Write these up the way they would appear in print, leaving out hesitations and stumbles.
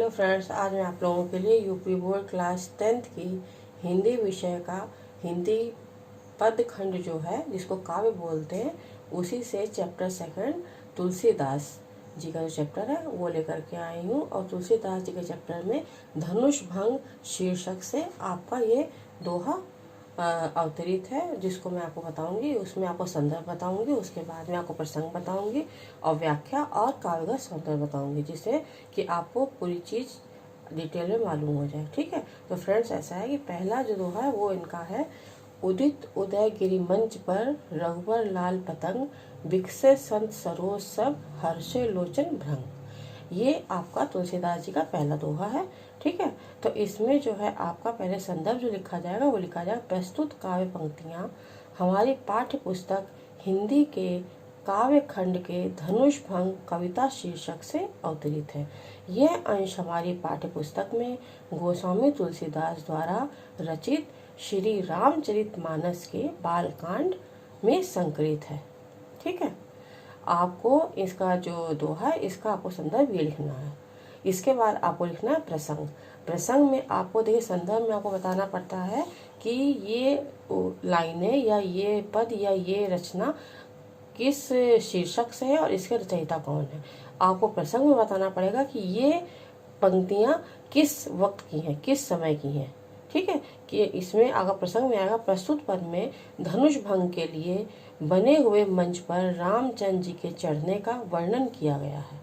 Hello friends, आज मैं आप लोगों के लिए यूपी बोर्ड क्लास 10th की हिंदी विषय का हिंदी पदखंड जो है जिसको काव्य बोलते हैं उसी से चैप्टर सेकंड तुलसीदास जी का जो चैप्टर है वो लेकर के आई हूँ। और तुलसीदास जी के चैप्टर में धनुष भंग शीर्षक से आपका ये दोहा अवतरित है, जिसको मैं आपको बताऊंगी। उसमें आपको संदर्भ बताऊंगी, उसके बाद में आपको प्रसंग बताऊंगी और व्याख्या और काव्यगत सौंदर्य बताऊंगी, जिससे कि आपको पूरी चीज़ डिटेल में मालूम हो जाए। ठीक है, तो फ्रेंड्स ऐसा है कि पहला जो दोहा है वो इनका है। उदित उदय गिरि मंच पर रघुवर लाल पतंग, बिकसे संत सरोज सब हर्षे लोचन भ्रंग। ये आपका तुलसीदास जी का पहला दोहा है। ठीक है, तो इसमें जो है आपका पहले संदर्भ जो लिखा जाएगा वो लिखा जाएगा, प्रस्तुत काव्य पंक्तियाँ हमारी पाठ्य पुस्तक हिंदी के काव्य खंड के धनुष भंग कविता शीर्षक से अवतरित है। यह अंश हमारी पाठ्य पुस्तक में गोस्वामी तुलसीदास द्वारा रचित श्री रामचरितमानस के बालकांड में संकलित है। ठीक है, आपको इसका जो दोहा है इसका आपको संदर्भ ये लिखना है। इसके बाद आपको लिखना है प्रसंग। प्रसंग में आपको देखिए, संदर्भ में आपको बताना पड़ता है कि ये लाइनें या ये पद या ये रचना किस शीर्षक से है और इसके रचयिता कौन है। आपको प्रसंग में बताना पड़ेगा कि ये पंक्तियाँ किस वक्त की हैं, किस समय की हैं। ठीक है, कि इसमें अगर प्रसंग में आएगा, प्रस्तुत पद में धनुष भंग के लिए बने हुए मंच पर रामचंद्र जी के चढ़ने का वर्णन किया गया है।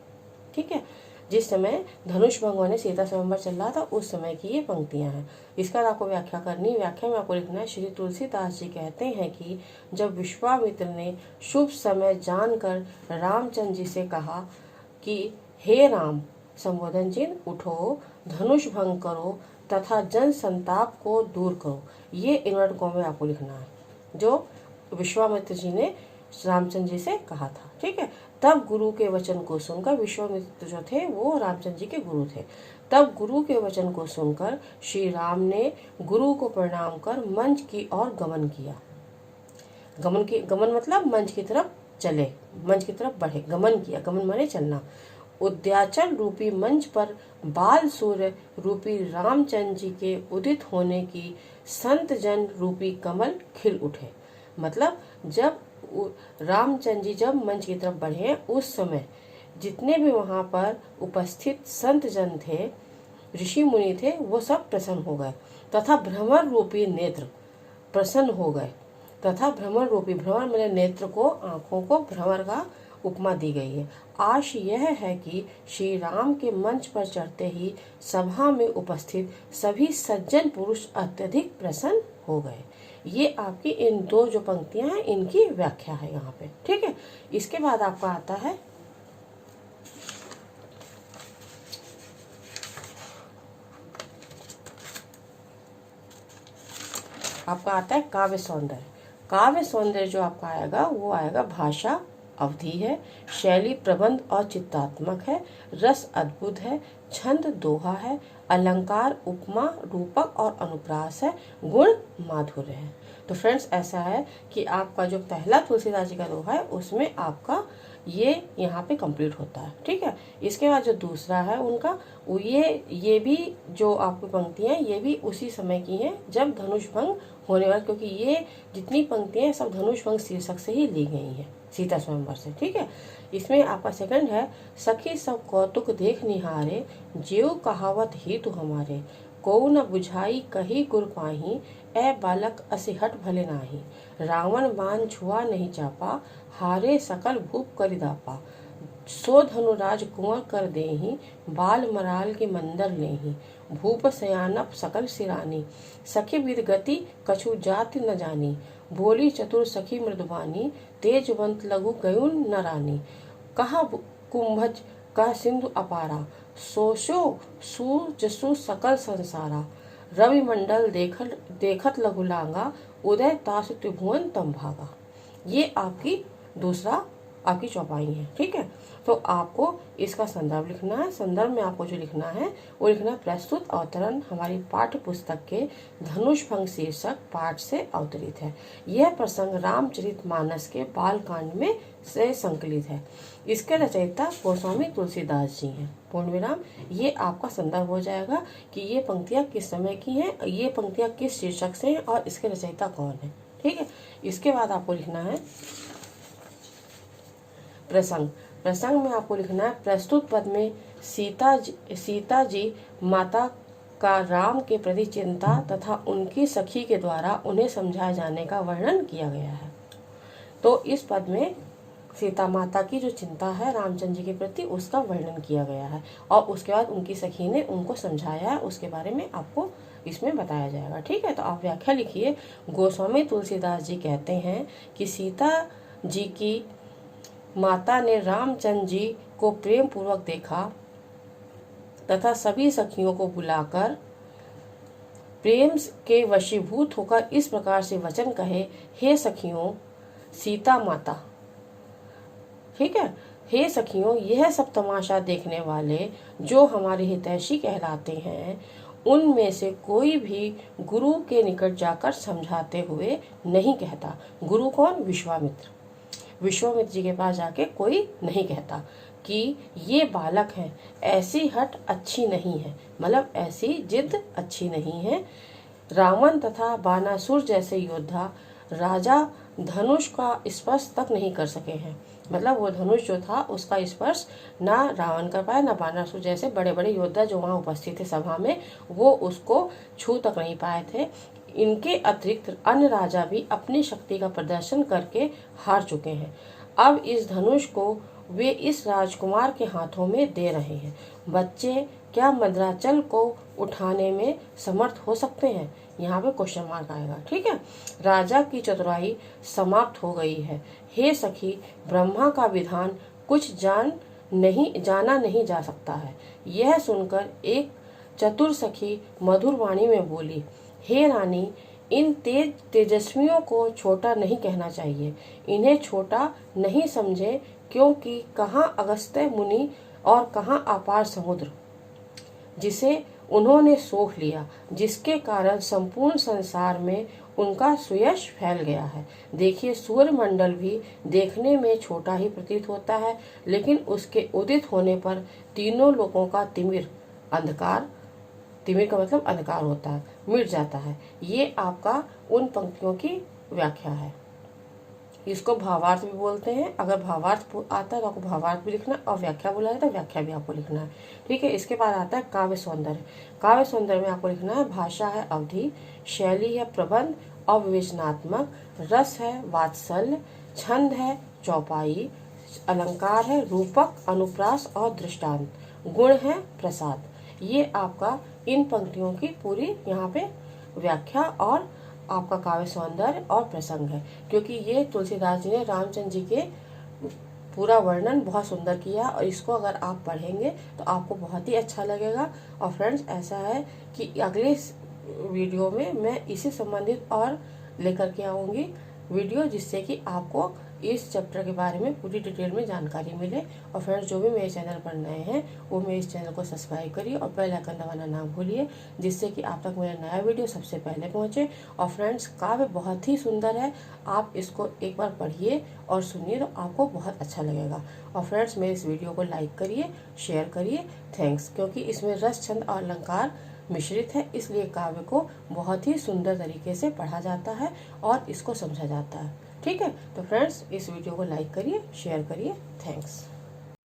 ठीक है, जिस समय धनुष भंग होने सीता स्वयंवर चल रहा था उस समय की ये पंक्तियां हैं। इसका आपको व्याख्या करनी। व्याख्या में आपको लिखना है, श्री तुलसीदास जी कहते हैं कि जब विश्वामित्र ने शुभ समय जानकर रामचंद्र जी से कहा कि हे राम, संबोधन चिन्ह, उठो, धनुष भंग करो तथा जन संताप को दूर करो। ये इन्वर्ट कॉमा में आपको लिखना है, जो विश्वामित्र जी ने रामचंद्र जी से कहा था। ठीक है, तब गुरु के वचन को सुनकर, विश्वामित्र जो थे वो रामचंद्र जी के गुरु थे, तब गुरु के वचन को सुनकर श्री राम ने गुरु को प्रणाम कर मंच की ओर गमन किया। गमन मतलब मंच की तरफ चले, मंच की तरफ बढ़े, गमन किया। गमन माने चलना। उद्याचल रूपी मंच पर बाल सूर्य रूपी रामचंद्र जी के उदित होने की संत जन रूपी कमल खिल उठे। मतलब जब रामचंद्र जी जब मंच की तरफ बढ़े उस समय जितने भी वहां पर उपस्थित संत जन थे, ऋषि मुनि थे, वो सब प्रसन्न हो गए तथा भ्रमर रूपी नेत्र प्रसन्न हो गए। तथा भ्रमर रूपी, भ्रमर मेरे नेत्र को, आंखों को भ्रमर का उपमा दी गई है। आश यह है कि श्री राम के मंच पर चढ़ते ही सभा में उपस्थित सभी सज्जन पुरुष अत्यधिक प्रसन्न हो गए। ये आपकी इन दो जो पंक्तियां हैं इनकी व्याख्या है यहाँ पे। ठीक है, इसके बाद आपका आता है काव्य सौंदर्य। काव्य सौंदर्य जो आपका आएगा वो आएगा, भाषा अवधि है, शैली प्रबंध और चित्रात्मक है, रस अद्भुत है, छंद दोहा है, अलंकार उपमा रूपक और अनुप्रास है, गुण माधुर्य है। तो फ्रेंड्स ऐसा है कि आपका जो पहला तुलसीदास जी का दोहा है उसमें आपका ये यहाँ पे कंप्लीट होता है। ठीक है, इसके बाद जो दूसरा है उनका वो ये भी जो आपकी पंक्तियाँ ये भी उसी समय की हैं जब धनुष भंग होने वाला, क्योंकि ये जितनी पंक्तियाँ सब धनुष भंग शीर्षक से ही ली गई हैं, सीता स्वयंवर से। ठीक है, इसमें आपका सेकंड है, सखी सब कौतुक देख निहारे, जेऊ कहावत ही तू हमारे, को न बुझाई कही गुर पाही, ए बालक असिहट भले नाही, रावण बाण छुआ नहीं चापा, हारे सकल भूप करिदापा, सो धनुराज कुंवर कर देही, बाल मराल के मंदर लेही, भूप सयानप सकल सिरानी, सखी विद गति कछु जाति न जानी, बोली चतुर सखी मृदुबानी, तेजवंत लघु गयुन न रानी, कहा कुंभज कह सिंधु अपारा, सोशो सूजसु सकल संसारा, रवि मंडल देखत लघुलांगा, उदय तासु त्रिभुवन तम भागा। ये आपकी दूसरा आपकी चौपाई है। ठीक है, तो आपको इसका संदर्भ लिखना है। संदर्भ में आपको जो लिखना है वो लिखना है प्रस्तुत अवतरण हमारी पाठ्य पुस्तक के धनुष भंग शीर्षक पाठ से अवतरित है। यह प्रसंग रामचरितमानस के बाल कांड में से संकलित है। इसके रचयिता गोस्वामी तुलसीदास जी हैं। पूर्ण विराम। ये आपका संदर्भ हो जाएगा कि ये पंक्तियां किस समय की हैं, ये पंक्तियां किस शीर्षक से हैं और इसके रचयिता कौन है। ठीक है, इसके बाद आपको लिखना है प्रसंग। प्रसंग में आपको लिखना है प्रस्तुत पद में सीता जी माता का राम के प्रति चिंता तथा उनकी सखी के द्वारा उन्हें समझाए जाने का वर्णन किया गया है। तो इस पद में सीता माता की जो चिंता है रामचंद्र जी के प्रति उसका वर्णन किया गया है और उसके बाद उनकी सखी ने उनको समझाया है, उसके बारे में आपको इसमें बताया जाएगा। ठीक है, तो आप व्याख्या लिखिए। गोस्वामी तुलसीदास जी कहते हैं कि सीता जी की माता ने रामचंद्र जी को प्रेम पूर्वक देखा तथा सभी सखियों को बुलाकर प्रेम के वशीभूत होकर इस प्रकार से वचन कहे, हे सखियों सीता माता। ठीक है, हे सखियों यह सब तमाशा देखने वाले जो हमारे हितैषी कहलाते हैं उनमें से कोई भी गुरु के निकट जाकर समझाते हुए नहीं कहता। गुरु कौन? विश्वामित्र। विश्वामित्र जी के पास जाके कोई नहीं कहता कि ये बालक हैं, ऐसी हट अच्छी नहीं है, मतलब ऐसी जिद अच्छी नहीं है। रावण तथा बानासुर जैसे योद्धा राजा धनुष का स्पर्श तक नहीं कर सके हैं, मतलब वो धनुष जो था उसका स्पर्श ना रावण कर पाया ना बानासुर जैसे बड़े बड़े योद्धा जो वहाँ उपस्थित थे सभा में, वो उसको छू तक नहीं पाए थे। इनके अतिरिक्त अन्य राजा भी अपनी शक्ति का प्रदर्शन करके हार चुके हैं। अब इस धनुष को वे इस राजकुमार के हाथों में दे रहे हैं। बच्चे क्या मद्राचल को उठाने में समर्थ हो सकते हैं? यहाँ पे क्वेश्चन मार्क आएगा। ठीक है, राजा की चतुराई समाप्त हो गई है। हे सखी ब्रह्मा का विधान कुछ जाना नहीं जा सकता है। यह सुनकर एक चतुर सखी मधुर वाणी में बोली, हे रानी इन तेजस्वियों को छोटा नहीं कहना चाहिए। इन्हें छोटा नहीं समझे क्योंकि कहाँ अगस्त्य मुनि और कहाँ अपार समुद्र जिसे उन्होंने सोख लिया, जिसके कारण संपूर्ण संसार में उनका सुयश फैल गया है। देखिए सूर्य मंडल भी देखने में छोटा ही प्रतीत होता है, लेकिन उसके उदित होने पर तीनों लोगों का तिमिर का मतलब अंधकार होता है, मिट जाता है। ये आपका उन पंक्तियों की व्याख्या है। इसको भावार्थ भी बोलते हैं। अगर भावार्थ आता है तो आपको भावार्थ भी लिखना और व्याख्या बोला जाए तो व्याख्या भी आपको लिखना है। ठीक है, इसके बाद आता है काव्य सौंदर्य। काव्य सौंदर्य में आपको लिखना है भाषा है अवधि, शैली है प्रबंध और विवेचनात्मक, रस है वात्सल्य, छंद है चौपाई, अलंकार है रूपक अनुप्रास और दृष्टांत, गुण है प्रसाद। ये आपका इन पंक्तियों की पूरी यहाँ पे व्याख्या और आपका काव्य सौंदर्य और प्रसंग है, क्योंकि ये तुलसीदास जी ने रामचंद्र जी के पूरा वर्णन बहुत सुंदर किया और इसको अगर आप पढ़ेंगे तो आपको बहुत ही अच्छा लगेगा। और फ्रेंड्स ऐसा है कि अगले वीडियो में मैं इसी संबंधित और लेकर के आऊँगी वीडियो, जिससे कि आपको इस चैप्टर के बारे में पूरी डिटेल में जानकारी मिले। और फ्रेंड्स जो भी मेरे चैनल पर नए हैं वो मेरे इस चैनल को सब्सक्राइब करिए और बेल आइकन दबाना ना भूलिए, जिससे कि आप तक मेरा नया वीडियो सबसे पहले पहुंचे। और फ्रेंड्स काव्य बहुत ही सुंदर है, आप इसको एक बार पढ़िए और सुनिए तो आपको बहुत अच्छा लगेगा। और फ्रेंड्स मेरे इस वीडियो को लाइक करिए, शेयर करिए, थैंक्स, क्योंकि इसमें रस छंद और अलंकार मिश्रित है, इसलिए काव्य को बहुत ही सुंदर तरीके से पढ़ा जाता है और इसको समझा जाता है। ठीक है, तो फ्रेंड्स इस वीडियो को लाइक करिए, शेयर करिए, थैंक्स।